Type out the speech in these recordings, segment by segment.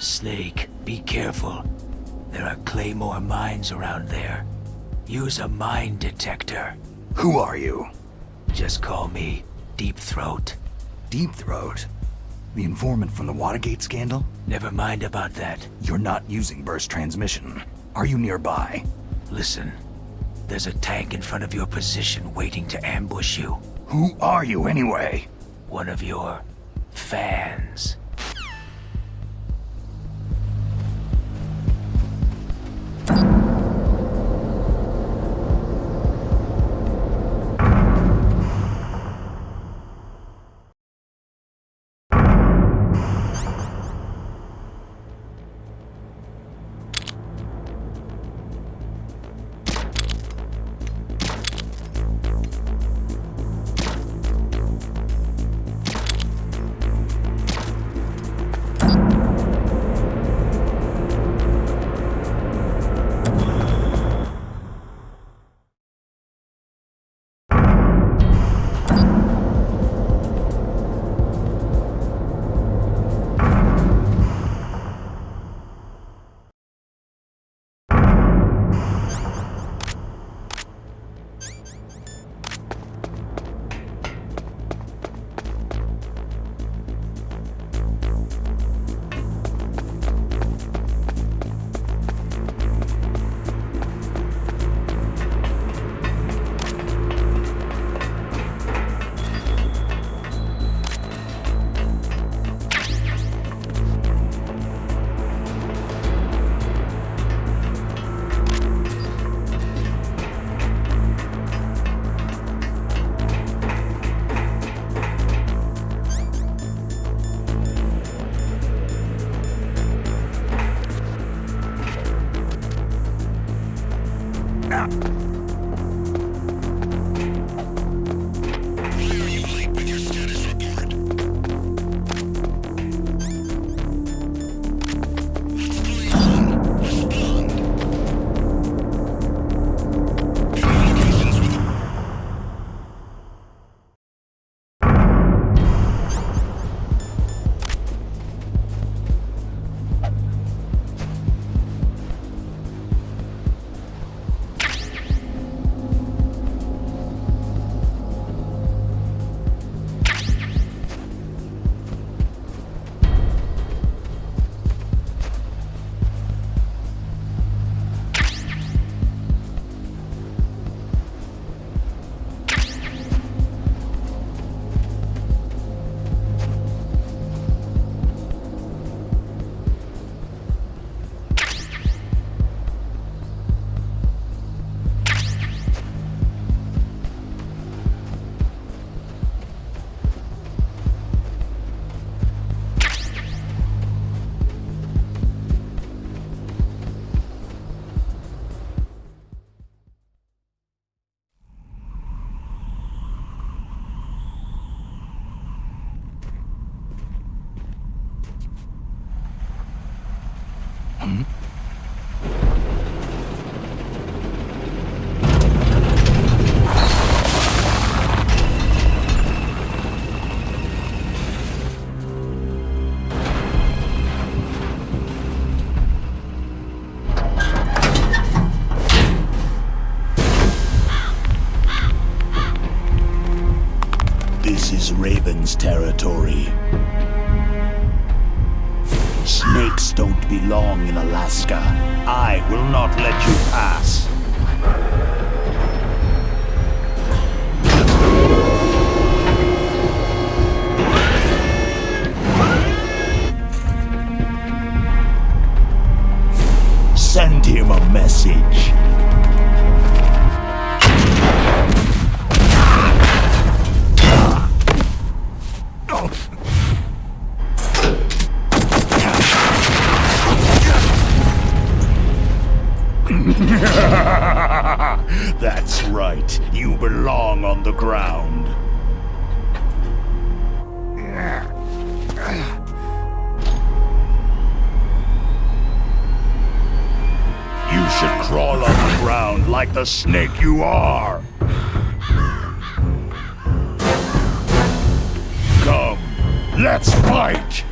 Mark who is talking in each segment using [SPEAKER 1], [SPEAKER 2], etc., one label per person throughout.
[SPEAKER 1] Snake, be careful. There are Claymore mines around there. Use a mine detector.
[SPEAKER 2] Who are you?
[SPEAKER 1] Just call me Deep Throat.
[SPEAKER 2] Deep Throat? The informant from the Watergate scandal?
[SPEAKER 1] Never mind about that.
[SPEAKER 2] You're not using burst transmission. Are you nearby?
[SPEAKER 1] Listen, there's a tank in front of your position waiting to ambush you.
[SPEAKER 2] Who are you anyway?
[SPEAKER 1] One of your fans.
[SPEAKER 3] Raven's territory. Snakes don't belong in Alaska. I will not let you pass. Send him a message. That's right. You belong on the ground. You should crawl on the ground like the snake you are. Come, let's fight!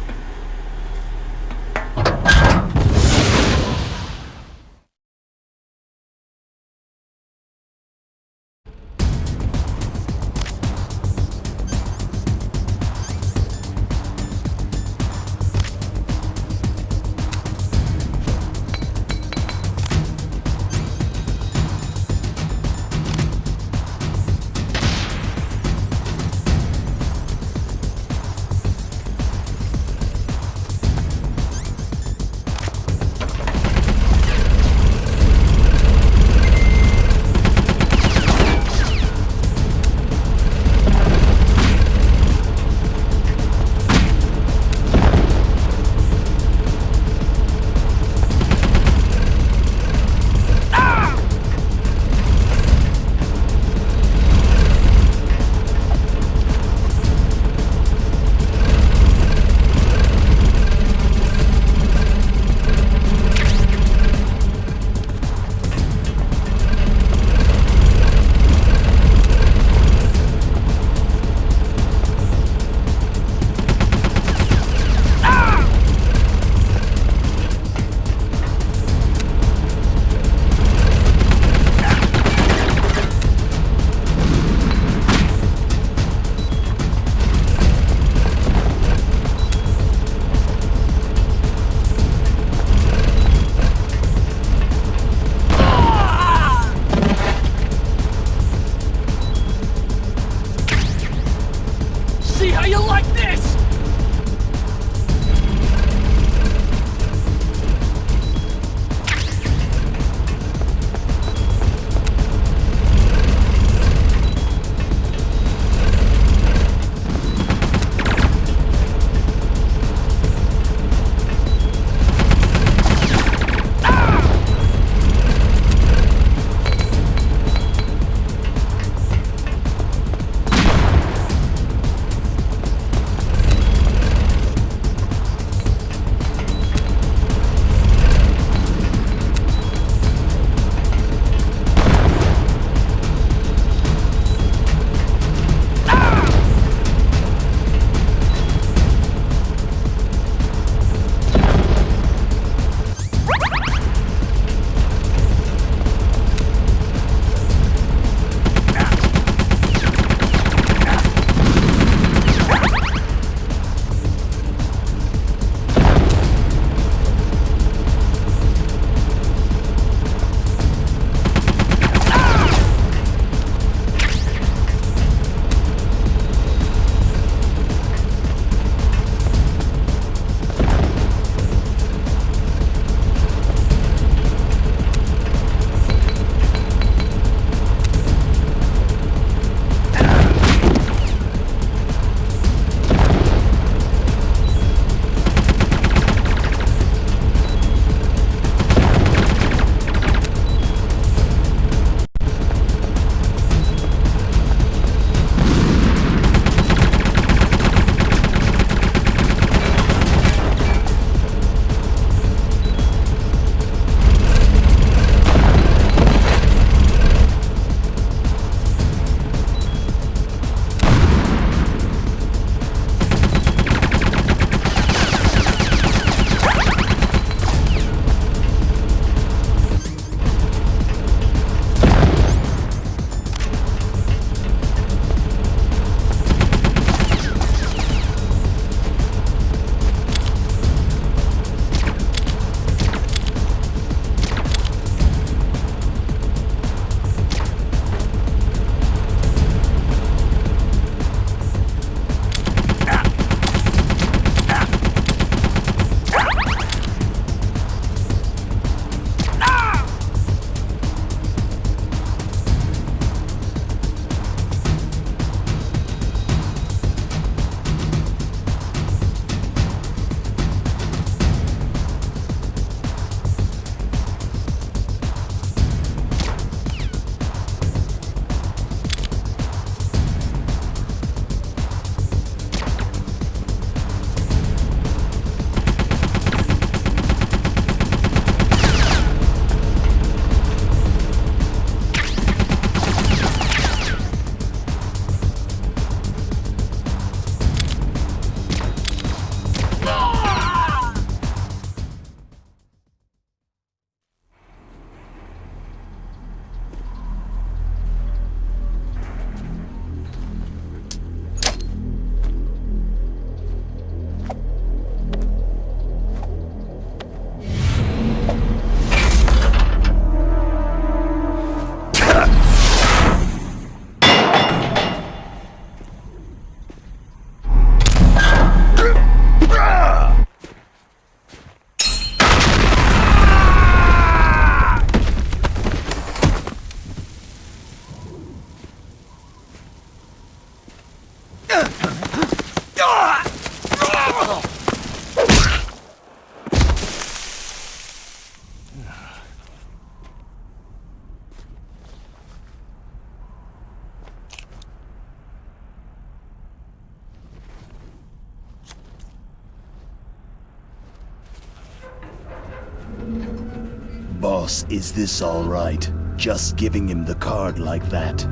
[SPEAKER 3] Boss, is this all right? Just giving him the card like that?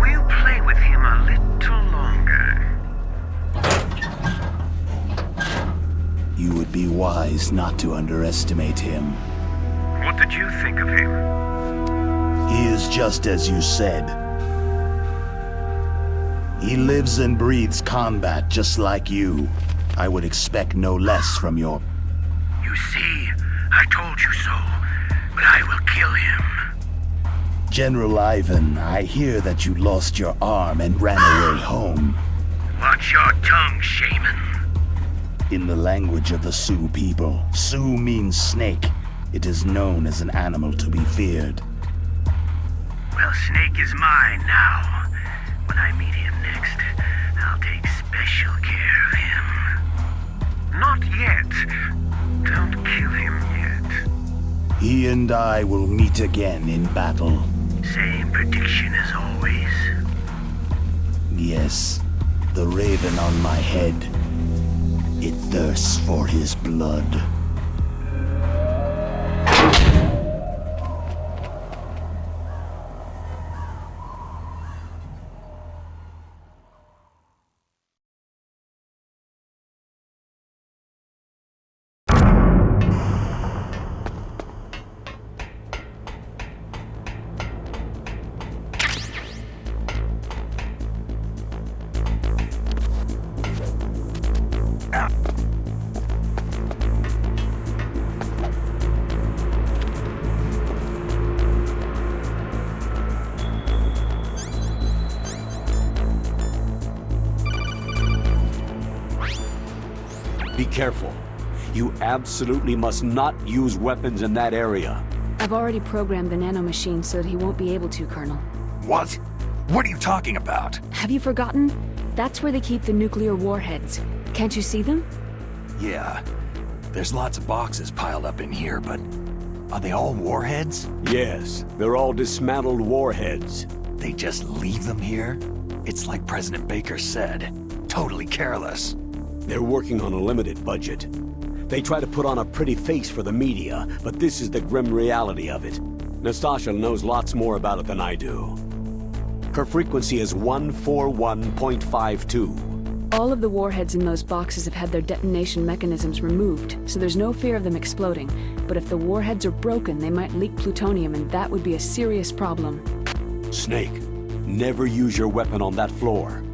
[SPEAKER 4] We'll play with him a little longer.
[SPEAKER 3] You would be wise not to underestimate him.
[SPEAKER 4] What did you think of him?
[SPEAKER 3] He is just as you said. He lives and breathes combat just like you. I would expect no less from your...
[SPEAKER 4] You see, I told you so, but I will kill him.
[SPEAKER 3] General Ivan, I hear that you lost your arm and ran away home.
[SPEAKER 4] Watch your tongue, shaman.
[SPEAKER 3] In the language of the Sioux people, Sioux means snake. It is known as an animal to be feared.
[SPEAKER 4] Well, Snake is mine now. When I meet him next, I'll take special care of him. Not yet. Don't kill him yet.
[SPEAKER 3] He and I will meet again in battle.
[SPEAKER 4] Same prediction as always.
[SPEAKER 3] Yes, the raven on my head. It thirsts for his blood.
[SPEAKER 5] Be careful. You absolutely must not use weapons in that area.
[SPEAKER 6] I've already programmed the nanomachine so that he won't be able to, Colonel.
[SPEAKER 2] What? What are you talking about?
[SPEAKER 6] Have you forgotten? That's where they keep the nuclear warheads. Can't you see them?
[SPEAKER 2] Yeah. There's lots of boxes piled up in here, but... are they all warheads?
[SPEAKER 5] Yes, they're all dismantled warheads.
[SPEAKER 2] They just leave them here? It's like President Baker said. Totally careless.
[SPEAKER 5] They're working on a limited budget. They try to put on a pretty face for the media, but this is the grim reality of it. Nastasha knows lots more about it than I do. Her frequency is 141.52.
[SPEAKER 6] All of the warheads in those boxes have had their detonation mechanisms removed, so there's no fear of them exploding. But if the warheads are broken, they might leak plutonium, and that would be a serious problem.
[SPEAKER 5] Snake, never use your weapon on that floor.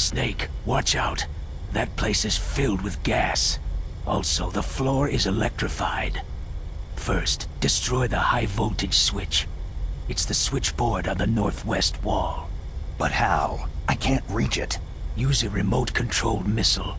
[SPEAKER 1] Snake, watch out. That place is filled with gas. Also, the floor is electrified. First, destroy the high-voltage switch. It's the switchboard on the northwest wall.
[SPEAKER 2] But how? I can't reach it.
[SPEAKER 1] Use a remote-controlled missile.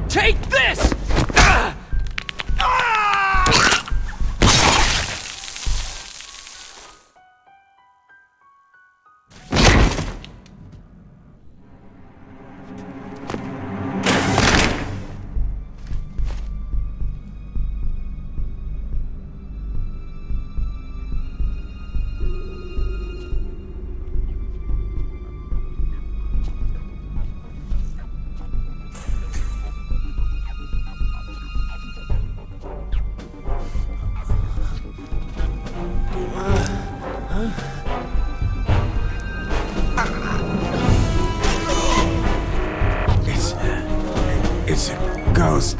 [SPEAKER 2] Take this!
[SPEAKER 3] It's a ghost.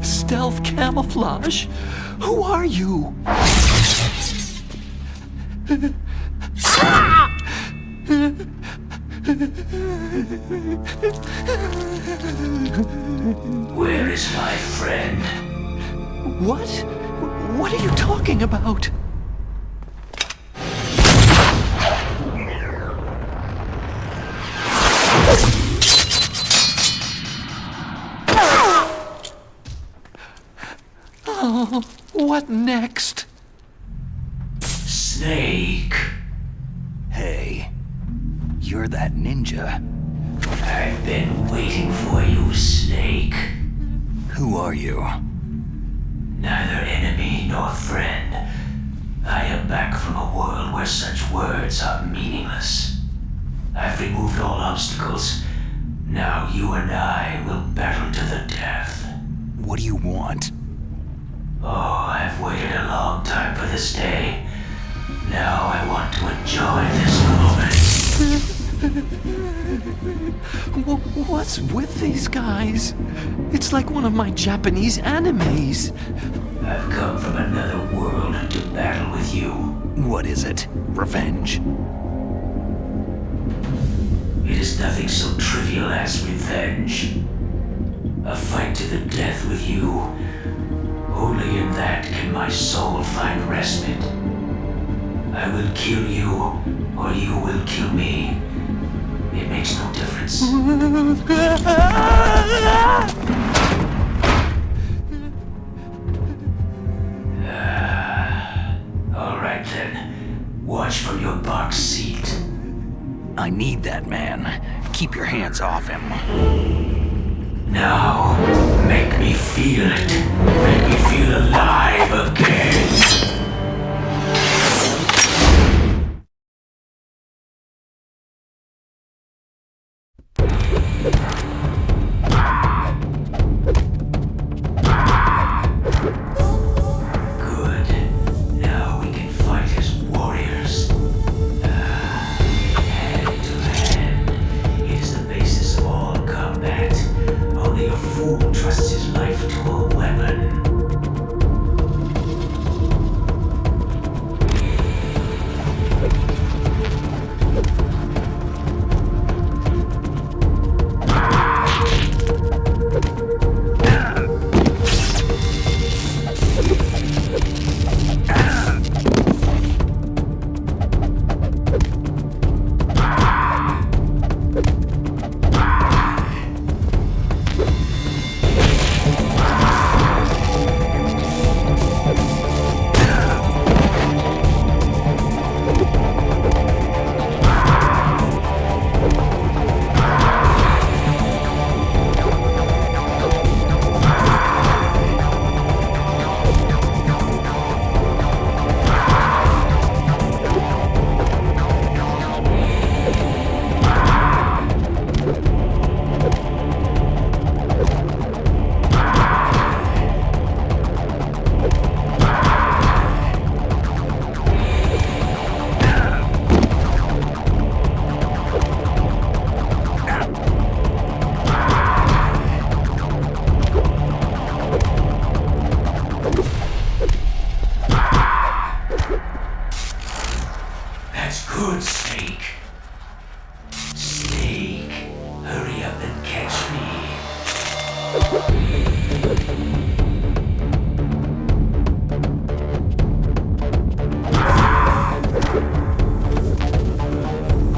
[SPEAKER 2] Stealth camouflage? Who are you?
[SPEAKER 1] Where is my friend?
[SPEAKER 2] What? What are you talking about? Oh, what next?
[SPEAKER 1] Snake.
[SPEAKER 2] Hey, you're that ninja.
[SPEAKER 1] I've been waiting for you, Snake.
[SPEAKER 2] Who are you?
[SPEAKER 1] Neither enemy nor friend. I am back from a world where such words are meaningless. I've removed all obstacles. Now you and I will battle to the death.
[SPEAKER 2] What do you want?
[SPEAKER 1] Oh, I've waited a long time for this day. Now I want to enjoy this moment.
[SPEAKER 2] What's with these guys? It's like one of my Japanese animes.
[SPEAKER 1] I've come from another world to battle with you.
[SPEAKER 2] What is it? Revenge?
[SPEAKER 1] It is nothing so trivial as revenge. A fight to the death with you. Only in that can my soul find respite. I will kill you, or you will kill me. It makes no difference. All right then. Watch from your box seat.
[SPEAKER 2] I need that man. Keep your hands off him.
[SPEAKER 1] Now, make me feel it. Make me feel alive again.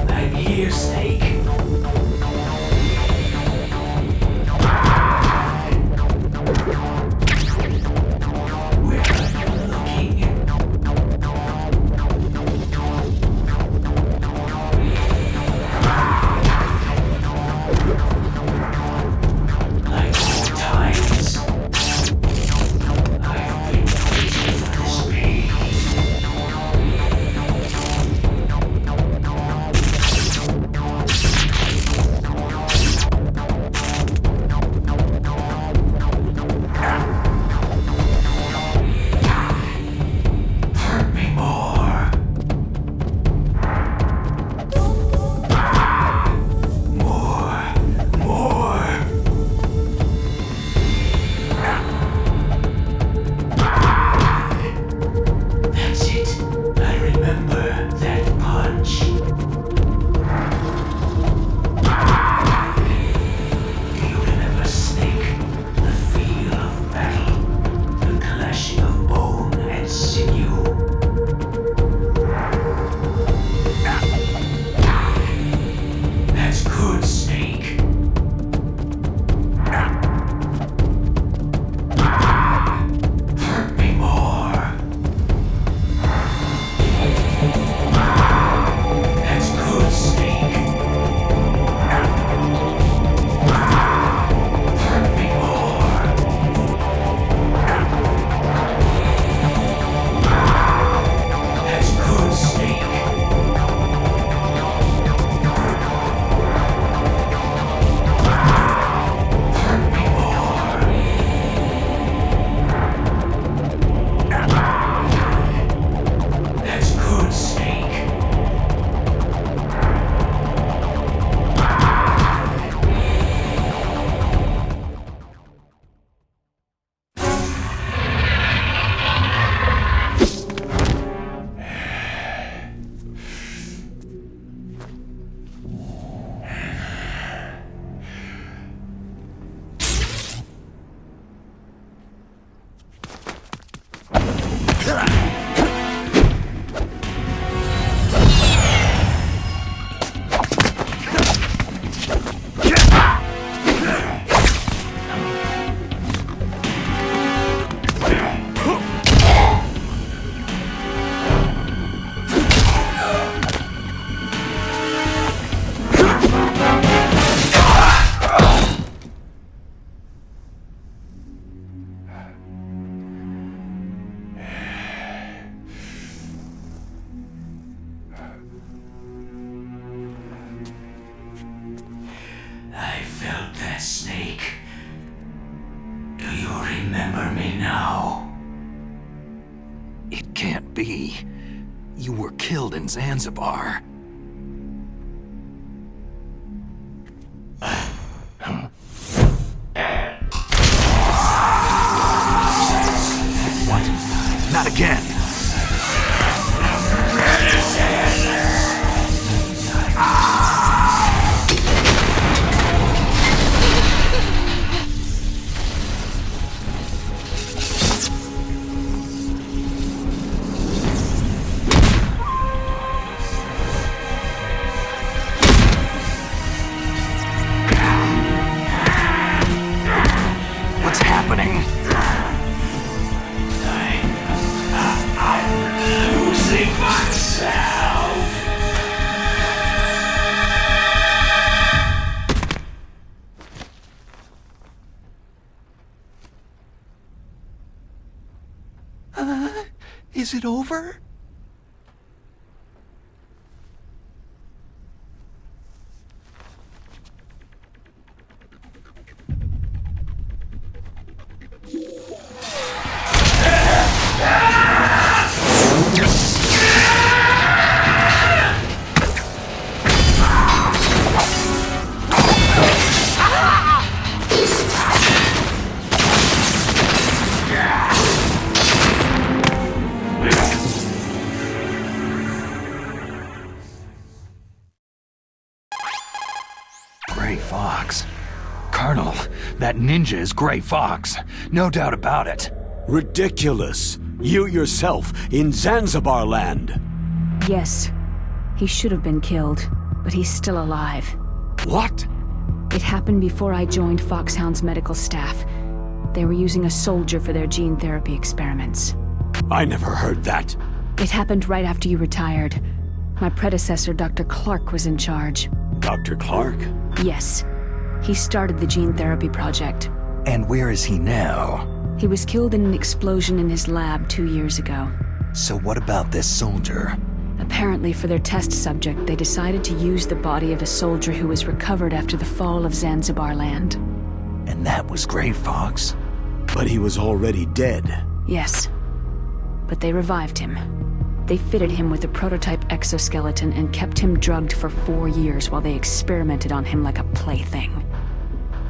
[SPEAKER 1] I'm here, Snake. Where are you looking? Like old times. I've been waiting for this pain. Hurt me more. More. That's it. I remember that punch. Do you remember, Snake? The feel of battle, the clashing of bone and sinew. That's good, Snake. Hurt me more. That's good, Snake. Hurt me more. That's good, Snake. Hurt me more. That's good, Snake. I felt that, Snake. Do you remember me now?
[SPEAKER 2] It can't be. You were killed in Zanzibar. What? Not again! What's happening?
[SPEAKER 1] I'm losing myself.
[SPEAKER 2] Is it over? That ninja is Gray Fox. No doubt about it.
[SPEAKER 5] Ridiculous. You yourself, in Zanzibar land.
[SPEAKER 6] Yes. He should have been killed, but he's still alive.
[SPEAKER 2] What?
[SPEAKER 6] It happened before I joined Foxhound's medical staff. They were using a soldier for their gene therapy experiments.
[SPEAKER 5] I never heard that.
[SPEAKER 6] It happened right after you retired. My predecessor, Dr. Clark, was in charge.
[SPEAKER 5] Dr. Clark?
[SPEAKER 6] Yes. He started the gene therapy project.
[SPEAKER 2] And where is he now?
[SPEAKER 6] He was killed in an explosion in his lab 2 years ago.
[SPEAKER 2] So what about this soldier?
[SPEAKER 6] Apparently, for their test subject, they decided to use the body of a soldier who was recovered after the fall of Zanzibar land.
[SPEAKER 2] And that was Gray Fox?
[SPEAKER 5] But he was already dead.
[SPEAKER 6] Yes. But they revived him. They fitted him with a prototype exoskeleton and kept him drugged for 4 years while they experimented on him like a plaything.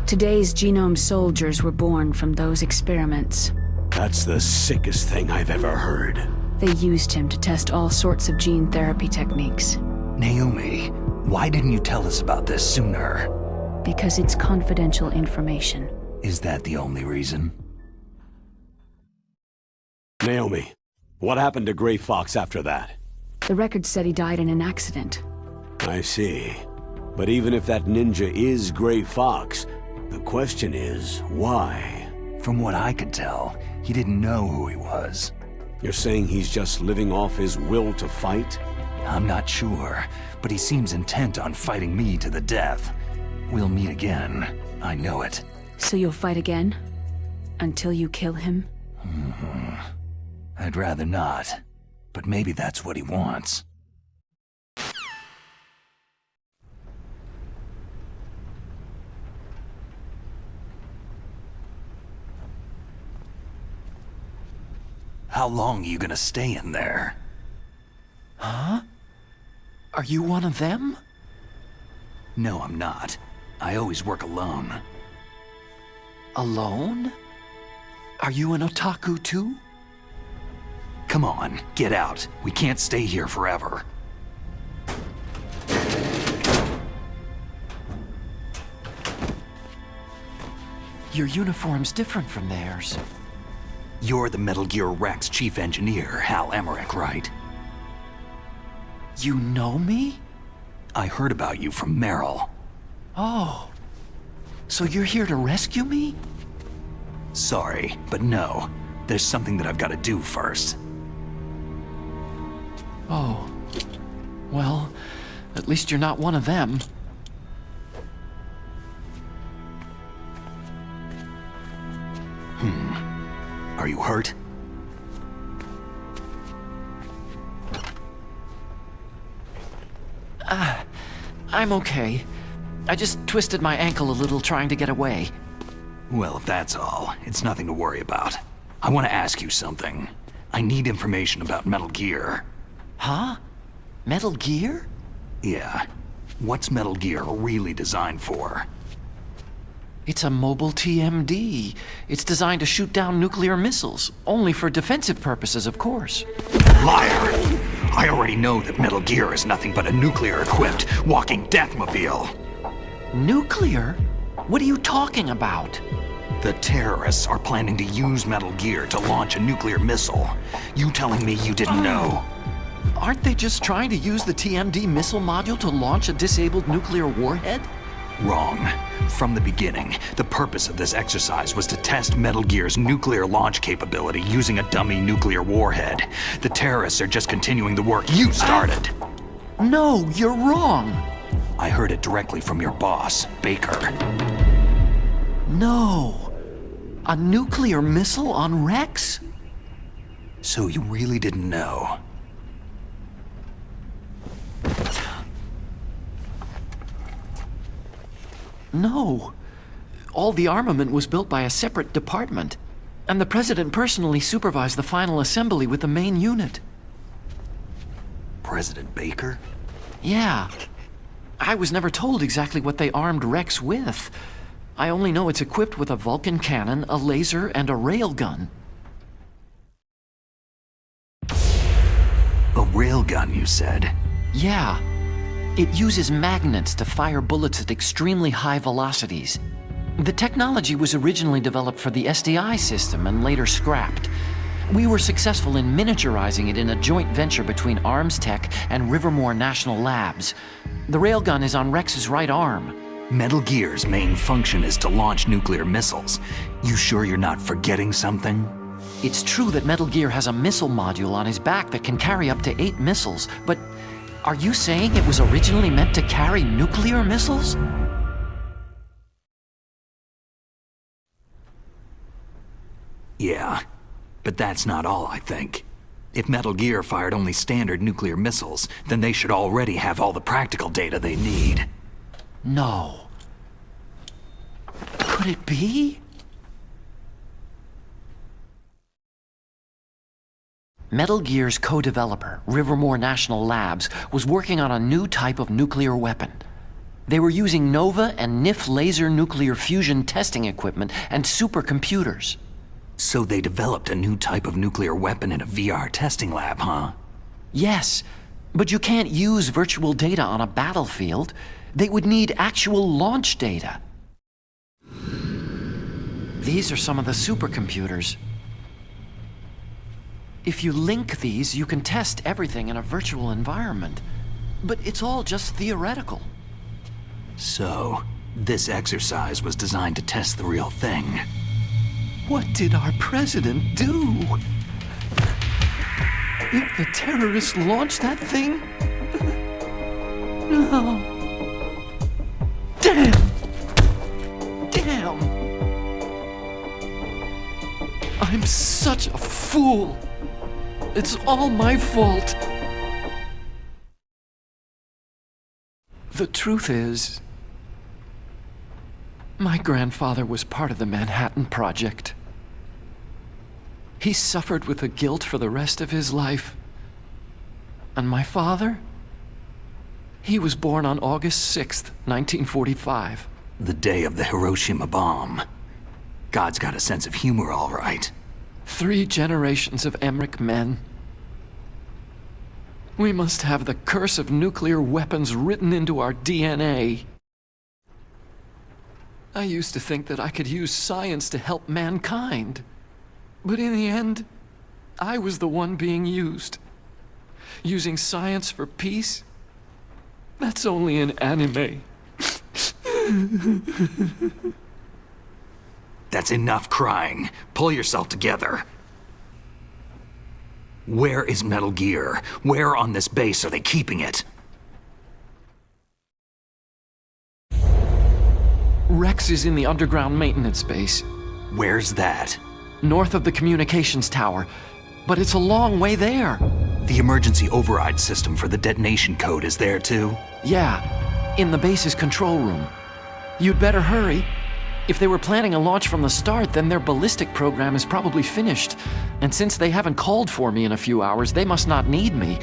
[SPEAKER 6] Today's genome soldiers were born from those experiments.
[SPEAKER 5] That's the sickest thing I've ever heard.
[SPEAKER 6] They used him to test all sorts of gene therapy techniques.
[SPEAKER 2] Naomi, why didn't you tell us about this sooner?
[SPEAKER 6] Because it's confidential information.
[SPEAKER 2] Is that the only reason?
[SPEAKER 5] Naomi, what happened to Gray Fox after that?
[SPEAKER 6] The record said he died in an accident.
[SPEAKER 5] I see. But even if that ninja is Gray Fox, the question is, why?
[SPEAKER 2] From what I could tell, he didn't know who he was.
[SPEAKER 5] You're saying he's just living off his will to fight?
[SPEAKER 2] I'm not sure, but he seems intent on fighting me to the death. We'll meet again. I know it.
[SPEAKER 6] So you'll fight again? Until you kill him?
[SPEAKER 2] I'd rather not, but maybe that's what he wants. How long are you gonna stay in there?
[SPEAKER 7] Huh? Are you one of them?
[SPEAKER 2] No, I'm not. I always work alone.
[SPEAKER 7] Alone? Are you an otaku too?
[SPEAKER 2] Come on, get out. We can't stay here forever.
[SPEAKER 7] Your uniform's different from theirs.
[SPEAKER 2] You're the Metal Gear Rex chief engineer, Hal Emmerich, right?
[SPEAKER 7] You know me?
[SPEAKER 2] I heard about you from Meryl.
[SPEAKER 7] Oh. So you're here to rescue me?
[SPEAKER 2] Sorry, but no. There's something that I've got to do first.
[SPEAKER 7] Oh. Well, at least you're not one of them.
[SPEAKER 2] Are you hurt?
[SPEAKER 7] I'm okay. I just twisted my ankle a little trying to get away.
[SPEAKER 2] Well, if that's all, it's nothing to worry about. I want to ask you something. I need information about Metal Gear.
[SPEAKER 7] Huh? Metal Gear?
[SPEAKER 2] Yeah. What's Metal Gear really designed for?
[SPEAKER 7] It's a mobile TMD. It's designed to shoot down nuclear missiles. Only for defensive purposes, of course.
[SPEAKER 2] Liar! I already know that Metal Gear is nothing but a nuclear-equipped walking deathmobile.
[SPEAKER 7] Nuclear? What are you talking about?
[SPEAKER 2] The terrorists are planning to use Metal Gear to launch a nuclear missile. You telling me you didn't know?
[SPEAKER 7] Aren't they just trying to use the TMD missile module to launch a disabled nuclear warhead?
[SPEAKER 2] Wrong. From the beginning, the purpose of this exercise was to test Metal Gear's nuclear launch capability using a dummy nuclear warhead. The terrorists are just continuing the work you started.
[SPEAKER 7] No, you're wrong.
[SPEAKER 2] I heard it directly from your boss, Baker.
[SPEAKER 7] No. A nuclear missile on Rex?
[SPEAKER 2] So you really didn't know?
[SPEAKER 7] No. All the armament was built by a separate department, and the President personally supervised the final assembly with the main unit.
[SPEAKER 2] President Baker?
[SPEAKER 7] Yeah. I was never told exactly what they armed Rex with. I only know it's equipped with a Vulcan cannon, a laser, and a railgun.
[SPEAKER 2] A railgun, you said?
[SPEAKER 7] Yeah. It uses magnets to fire bullets at extremely high velocities. The technology was originally developed for the SDI system and later scrapped. We were successful in miniaturizing it in a joint venture between Arms Tech and Rivermore National Labs. The railgun is on Rex's right arm.
[SPEAKER 2] Metal Gear's main function is to launch nuclear missiles. You sure you're not forgetting something?
[SPEAKER 7] It's true that Metal Gear has a missile module on his back that can carry up to 8 missiles, but are you saying it was originally meant to carry nuclear missiles?
[SPEAKER 2] Yeah, but that's not all, I think. If Metal Gear fired only standard nuclear missiles, then they should already have all the practical data they need.
[SPEAKER 7] No. Could it be? Metal Gear's co-developer, Rivermore National Labs, was working on a new type of nuclear weapon. They were using NOVA and NIF laser nuclear fusion testing equipment and supercomputers.
[SPEAKER 2] So they developed a new type of nuclear weapon in a VR testing lab, huh?
[SPEAKER 7] Yes, but you can't use virtual data on a battlefield. They would need actual launch data. These are some of the supercomputers. If you link these, you can test everything in a virtual environment. But it's all just theoretical.
[SPEAKER 2] So, this exercise was designed to test the real thing.
[SPEAKER 7] What did our president do? If the terrorists launched that thing? No. Damn! Damn! I'm such a fool! It's all my fault! The truth is, my grandfather was part of the Manhattan Project. He suffered with the guilt for the rest of his life. And my father? He was born on August 6th, 1945.
[SPEAKER 2] The day of the Hiroshima bomb. God's got a sense of humor, all right.
[SPEAKER 7] 3 generations of Emmerich men. We must have the curse of nuclear weapons written into our DNA. I used to think that I could use science to help mankind. But in the end, I was the one being used. Using science for peace? That's only in anime.
[SPEAKER 2] That's enough crying. Pull yourself together. Where is Metal Gear? Where on this base are they keeping it?
[SPEAKER 7] Rex is in the underground maintenance base.
[SPEAKER 2] Where's that?
[SPEAKER 7] North of the communications tower. But it's a long way there.
[SPEAKER 2] The emergency override system for the detonation code is there too?
[SPEAKER 7] Yeah, in the base's control room. You'd better hurry. If they were planning a launch from the start, then their ballistic program is probably finished. And since they haven't called for me in a few hours, they must not need me.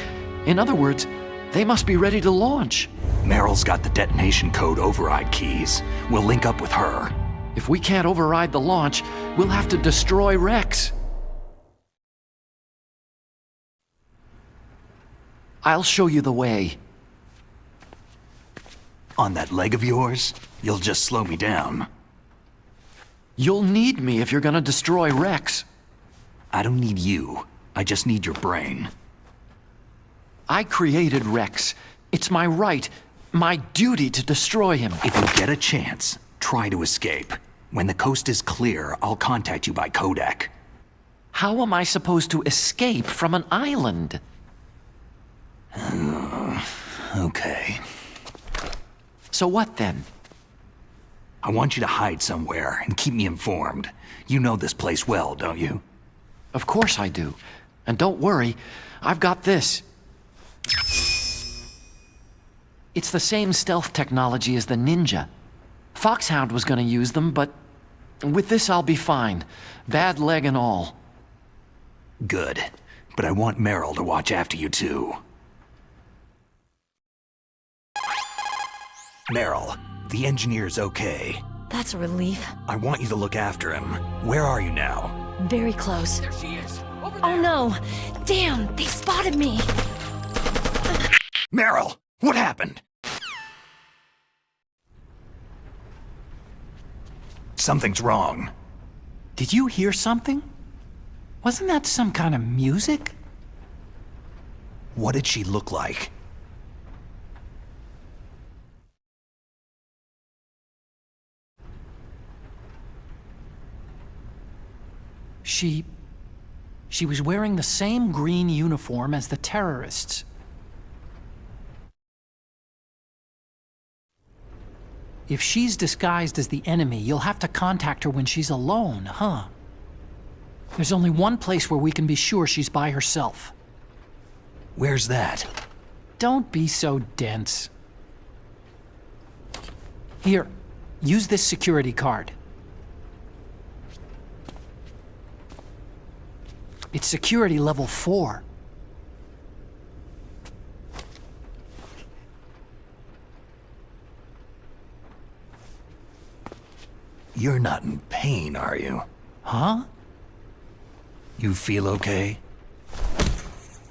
[SPEAKER 7] In other words, they must be ready to launch.
[SPEAKER 2] Meryl's got the detonation code override keys. We'll link up with her.
[SPEAKER 7] If we can't override the launch, we'll have to destroy Rex. I'll show you the way.
[SPEAKER 2] On that leg of yours, you'll just slow me down.
[SPEAKER 7] You'll need me if you're gonna destroy Rex.
[SPEAKER 2] I don't need you. I just need your brain.
[SPEAKER 7] I created Rex. It's my right, my duty to destroy him.
[SPEAKER 2] If you get a chance, try to escape. When the coast is clear, I'll contact you by codec.
[SPEAKER 7] How am I supposed to escape from an island?
[SPEAKER 2] Okay.
[SPEAKER 7] So what then?
[SPEAKER 2] I want you to hide somewhere and keep me informed. You know this place well, don't you?
[SPEAKER 7] Of course I do. And don't worry, I've got this. It's the same stealth technology as the Ninja. Foxhound was gonna use them, but with this I'll be fine. Bad leg and all.
[SPEAKER 2] Good. But I want Meryl to watch after you too. Meryl, the engineer's okay.
[SPEAKER 8] That's a relief.
[SPEAKER 2] I want you to look after him. Where are you now?
[SPEAKER 8] Very close. There she is. Oh no! Damn, they spotted me!
[SPEAKER 2] Meryl, what happened? Something's wrong.
[SPEAKER 9] Did you hear something? Wasn't that some kind of music?
[SPEAKER 2] What did she look like?
[SPEAKER 9] She was wearing the same green uniform as the terrorists. If she's disguised as the enemy, you'll have to contact her when she's alone, huh? There's only one place where we can be sure she's by herself.
[SPEAKER 2] Where's that?
[SPEAKER 9] Don't be so dense. Here, use this security card. It's security level 4.
[SPEAKER 2] You're not in pain, are you?
[SPEAKER 9] Huh?
[SPEAKER 2] You feel okay?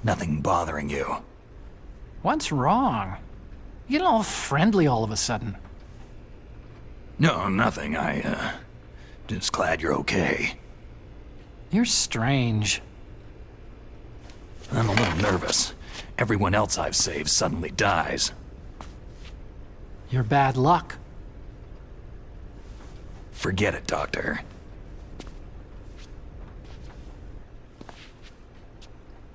[SPEAKER 2] Nothing bothering you?
[SPEAKER 9] What's wrong? You get all friendly all of a sudden.
[SPEAKER 2] No, nothing. Just glad you're okay.
[SPEAKER 9] You're strange.
[SPEAKER 2] I'm a little nervous. Everyone else I've saved suddenly dies.
[SPEAKER 9] You're bad luck.
[SPEAKER 2] Forget it, Doctor.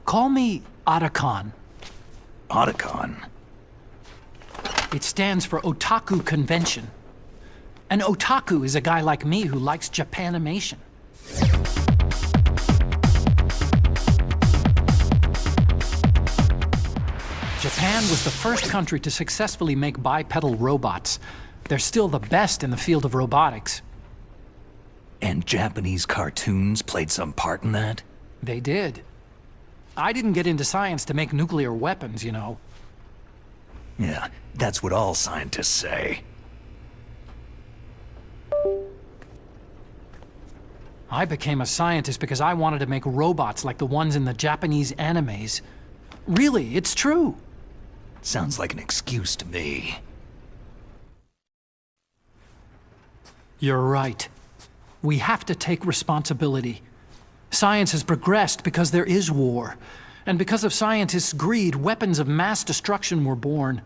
[SPEAKER 9] Call me Otacon.
[SPEAKER 2] Otacon?
[SPEAKER 9] It stands for Otaku Convention. An otaku is a guy like me who likes Japanimation. Japan was the first country to successfully make bipedal robots. They're still the best in the field of robotics.
[SPEAKER 2] And Japanese cartoons played some part in that?
[SPEAKER 9] They did. I didn't get into science to make nuclear weapons, you know.
[SPEAKER 2] Yeah, that's what all scientists say.
[SPEAKER 9] I became a scientist because I wanted to make robots like the ones in the Japanese animes. Really, it's true.
[SPEAKER 2] Sounds like an excuse to me.
[SPEAKER 9] You're right. We have to take responsibility. Science has progressed because there is war. And because of scientists' greed, weapons of mass destruction were born.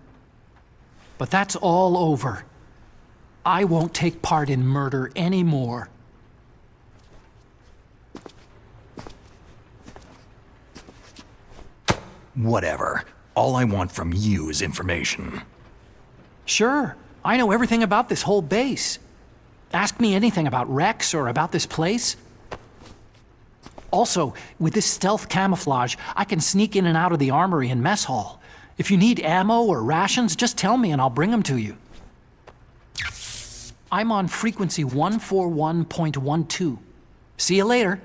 [SPEAKER 9] But that's all over. I won't take part in murder anymore.
[SPEAKER 2] Whatever. All I want from you is information.
[SPEAKER 9] Sure, I know everything about this whole base. Ask me anything about Rex or about this place. Also, with this stealth camouflage, I can sneak in and out of the armory and mess hall. If you need ammo or rations, just tell me and I'll bring them to you. I'm on frequency 141.12. See you later.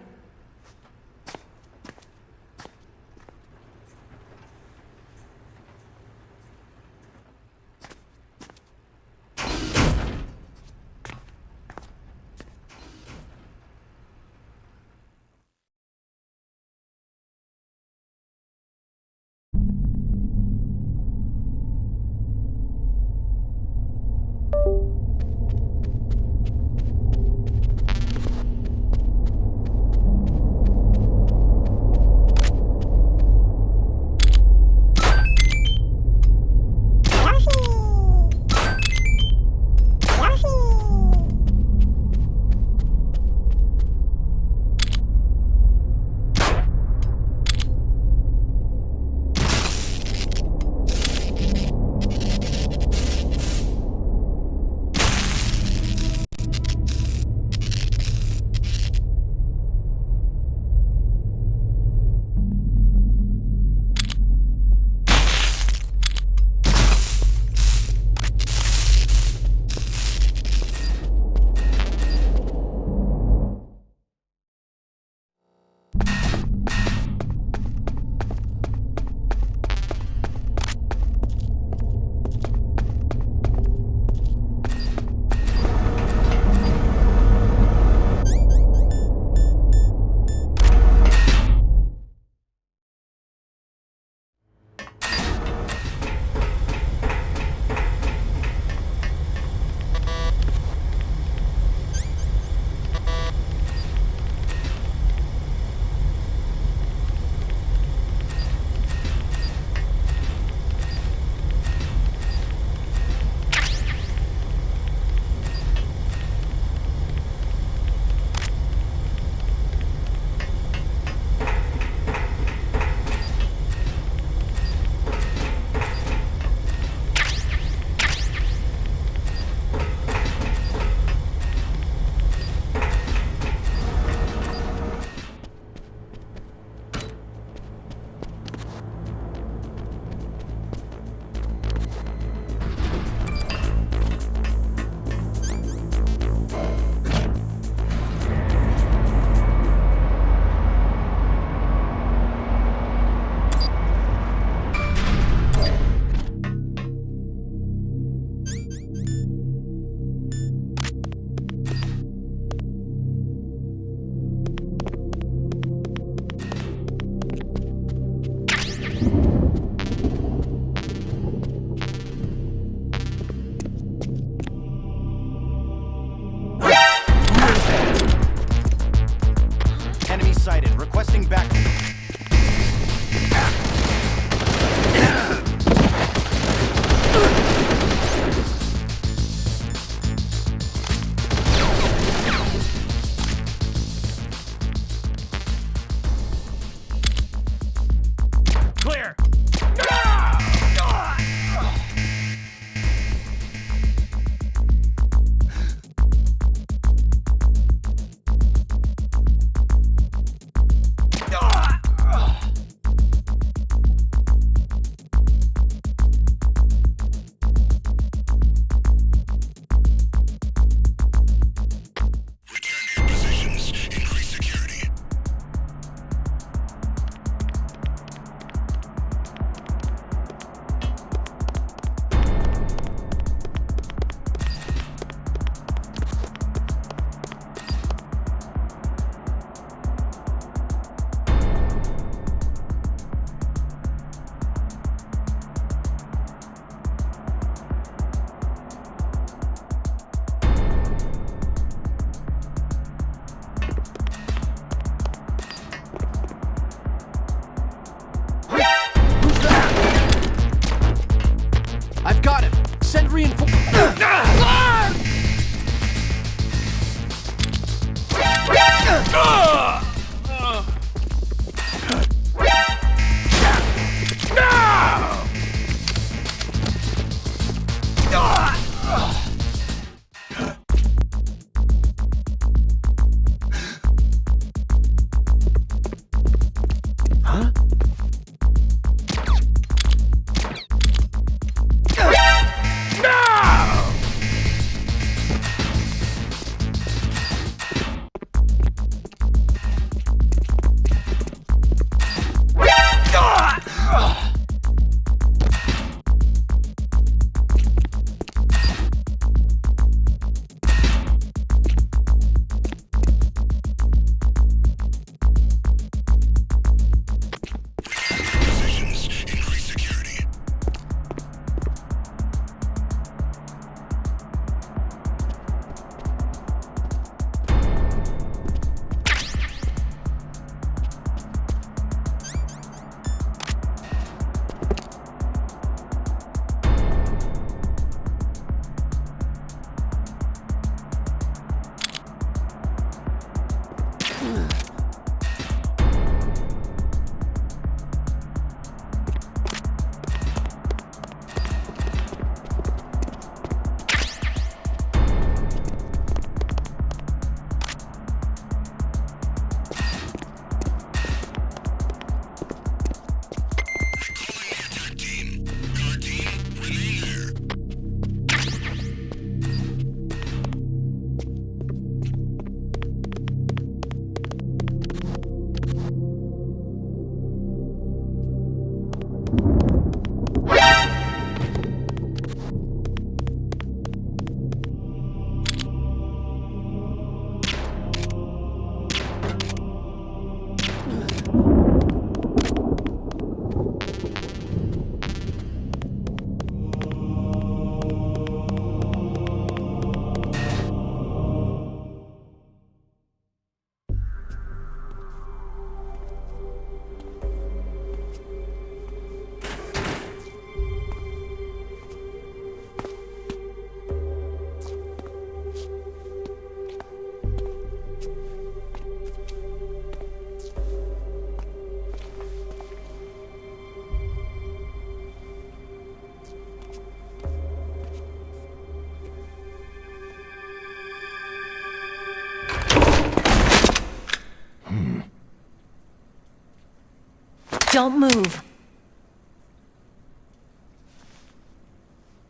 [SPEAKER 8] Don't move.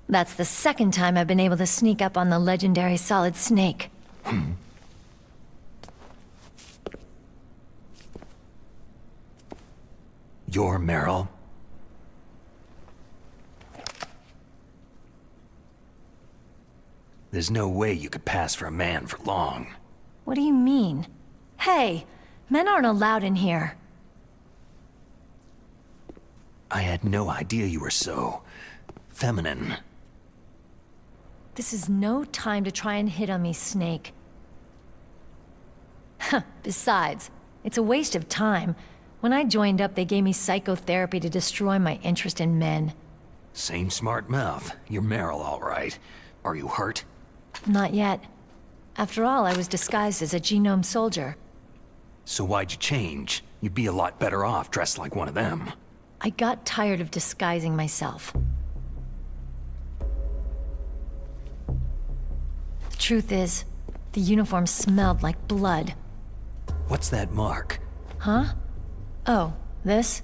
[SPEAKER 8] That's the second time I've been able to sneak up on the legendary Solid Snake.
[SPEAKER 2] You're Meryl? There's no way you could pass for a man for long.
[SPEAKER 8] What do you mean? Hey, men aren't allowed in here.
[SPEAKER 2] I had no idea you were so... feminine.
[SPEAKER 8] This is no time to try and hit on me, Snake. Besides, it's a waste of time. When I joined up, they gave me psychotherapy to destroy my interest in men.
[SPEAKER 2] Same smart mouth. You're Meryl, all right. Are you hurt?
[SPEAKER 8] Not yet. After all, I was disguised as a genome soldier.
[SPEAKER 2] So why'd you change? You'd be a lot better off dressed like one of them.
[SPEAKER 8] I got tired of disguising myself. The truth is, the uniform smelled like blood.
[SPEAKER 2] What's that mark?
[SPEAKER 8] Huh? Oh, this?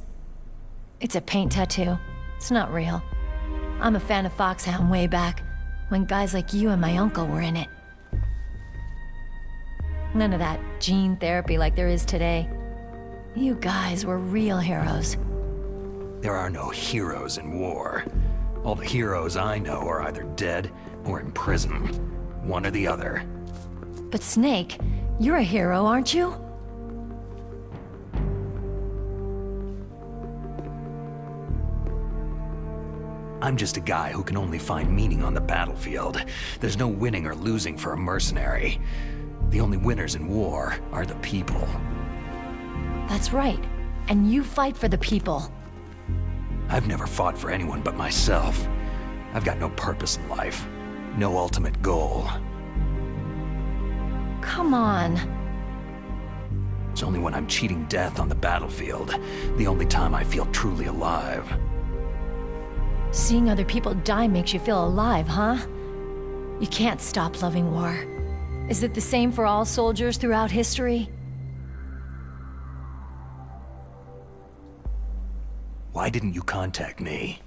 [SPEAKER 8] It's a paint tattoo. It's not real. I'm a fan of Foxhound way back, when guys like you and my uncle were in it. None of that gene therapy like there is today. You guys were real heroes.
[SPEAKER 2] There are no heroes in war. All the heroes I know are either dead or in prison. One or the other.
[SPEAKER 8] But Snake, you're a hero, aren't you?
[SPEAKER 2] I'm just a guy who can only find meaning on the battlefield. There's no winning or losing for a mercenary. The only winners in war are the people.
[SPEAKER 8] That's right. And you fight for the people.
[SPEAKER 2] I've never fought for anyone but myself. I've got no purpose in life. No ultimate goal.
[SPEAKER 8] Come on.
[SPEAKER 2] It's only when I'm cheating death on the battlefield, the only time I feel truly alive.
[SPEAKER 8] Seeing other people die makes you feel alive, huh? You can't stop loving war. Is it the same for all soldiers throughout history?
[SPEAKER 2] Why didn't you contact me?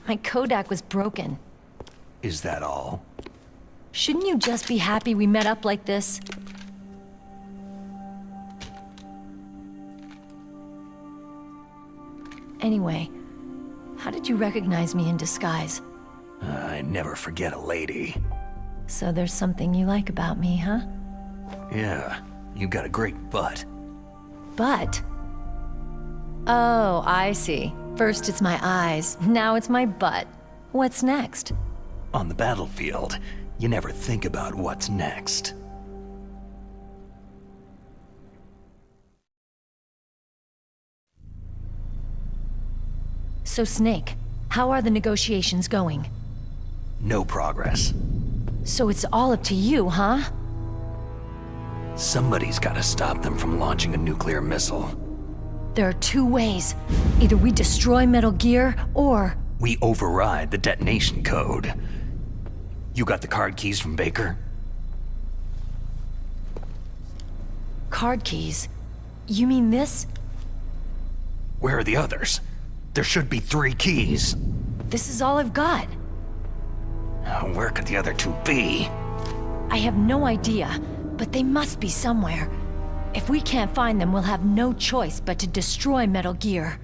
[SPEAKER 8] My Kodak was broken.
[SPEAKER 2] Is that all?
[SPEAKER 8] Shouldn't you just be happy we met up like this? Anyway, how did you recognize me in disguise?
[SPEAKER 2] I never forget a lady.
[SPEAKER 8] So there's something you like about me, huh?
[SPEAKER 2] Yeah, you got a great butt.
[SPEAKER 8] Butt? Oh, I see. First it's my eyes, now it's my butt. What's next?
[SPEAKER 2] On the battlefield, you never think about what's next.
[SPEAKER 8] So Snake, how are the negotiations going?
[SPEAKER 2] No progress.
[SPEAKER 8] So it's all up to you, huh?
[SPEAKER 2] Somebody's gotta stop them from launching a nuclear missile.
[SPEAKER 8] There are two ways. Either we destroy Metal Gear, or...
[SPEAKER 2] We override the detonation code. You got the card keys from Baker?
[SPEAKER 8] Card keys? You mean this?
[SPEAKER 2] Where are the others? There should be 3 keys.
[SPEAKER 8] This is all I've got.
[SPEAKER 2] Where could the other 2 be?
[SPEAKER 8] I have no idea, but they must be somewhere. If we can't find them, we'll have no choice but to destroy Metal Gear.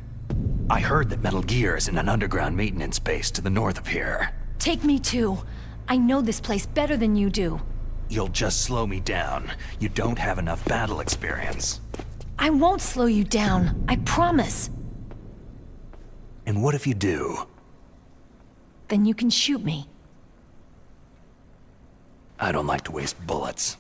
[SPEAKER 2] I heard that Metal Gear is in an underground maintenance base to the north of here.
[SPEAKER 8] Take me too. I know this place better than you do.
[SPEAKER 2] You'll just slow me down. You don't have enough battle experience.
[SPEAKER 8] I won't slow you down, I promise.
[SPEAKER 2] And what if you do?
[SPEAKER 8] Then you can shoot me.
[SPEAKER 2] I don't like to waste bullets.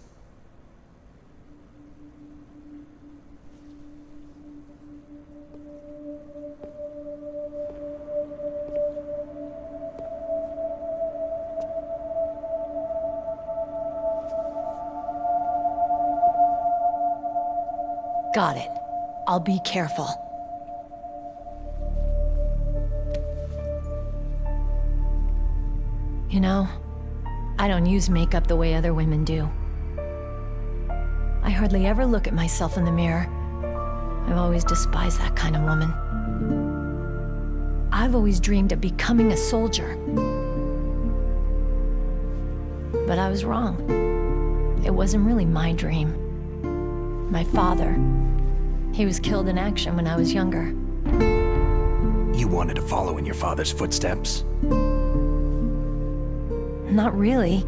[SPEAKER 8] Got it. I'll be careful. You know, I don't use makeup the way other women do. I hardly ever look at myself in the mirror. I've always despised that kind of woman. I've always dreamed of becoming a soldier. But I was wrong. It wasn't really my dream. My father, he was killed in action when I was younger.
[SPEAKER 2] You wanted to follow in your father's footsteps?
[SPEAKER 8] Not really.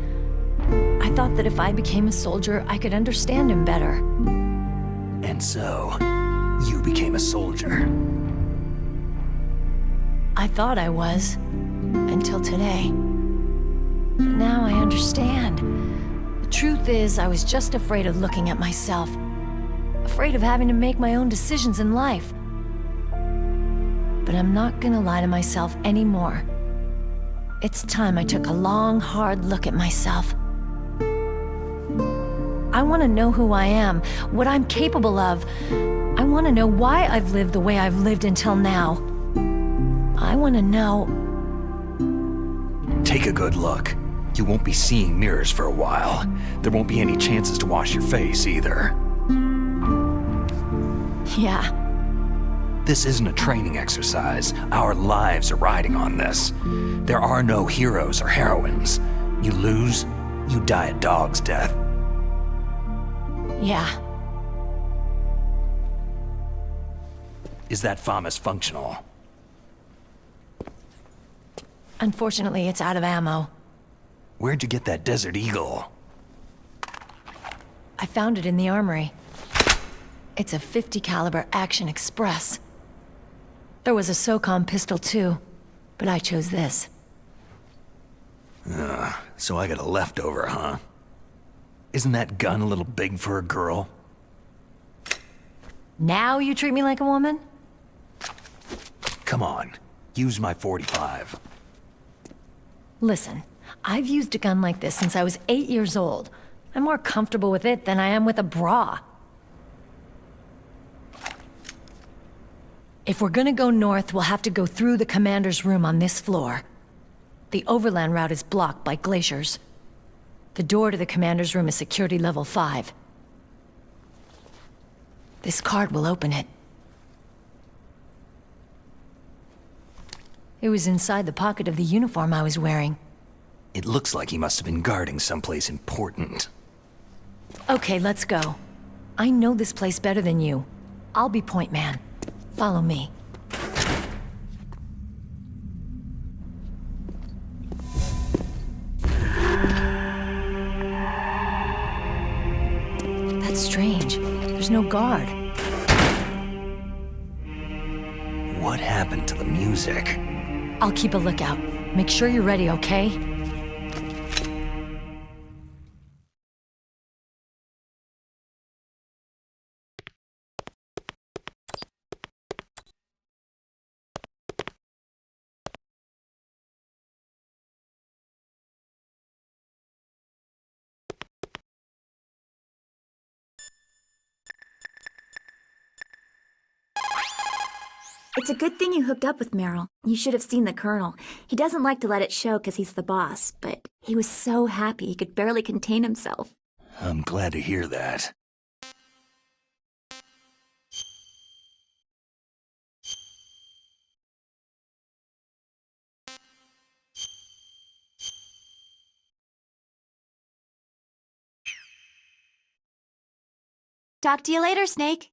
[SPEAKER 8] I thought that if I became a soldier, I could understand him better.
[SPEAKER 2] And so, you became a soldier.
[SPEAKER 8] I thought I was, until today. But now I understand. The truth is, I was just afraid of looking at myself. Afraid of having to make my own decisions in life. But I'm not gonna lie to myself anymore. It's time I took a long, hard look at myself. I want to know who I am, what I'm capable of. I want to know why I've lived the way I've lived until now. I want to know...
[SPEAKER 2] Take a good look. You won't be seeing mirrors for a while. There won't be any chances to wash your face either.
[SPEAKER 8] Yeah.
[SPEAKER 2] This isn't a training exercise. Our lives are riding on this. There are no heroes or heroines. You lose, you die a dog's death.
[SPEAKER 8] Yeah.
[SPEAKER 2] Is that FAMAS functional?
[SPEAKER 8] Unfortunately, it's out of ammo.
[SPEAKER 2] Where'd you get that Desert Eagle?
[SPEAKER 8] I found it in the armory. It's a .50 caliber Action Express. There was a SOCOM pistol too, but I chose this.
[SPEAKER 2] So I got a leftover, huh? Isn't that gun a little big for a girl?
[SPEAKER 8] Now you treat me like a woman?
[SPEAKER 2] Come on, use my .45.
[SPEAKER 8] Listen, I've used a gun like this since I was 8 years old. I'm more comfortable with it than I am with a bra. If we're gonna go north, we'll have to go through the commander's room on this floor. The overland route is blocked by glaciers. The door to the commander's room is security level 5. This card will open it. It was inside the pocket of the uniform I was wearing.
[SPEAKER 2] It looks like he must have been guarding someplace important.
[SPEAKER 8] Okay, let's go. I know this place better than you. I'll be point man. Follow me. That's strange. There's no guard.
[SPEAKER 2] What happened to the music?
[SPEAKER 8] I'll keep a lookout. Make sure you're ready, okay?
[SPEAKER 10] It's a good thing you hooked up with Meryl. You should have seen the Colonel. He doesn't like to let it show because he's the boss, but he was so happy he could barely contain himself.
[SPEAKER 3] I'm glad to hear that.
[SPEAKER 10] Talk to you later, Snake.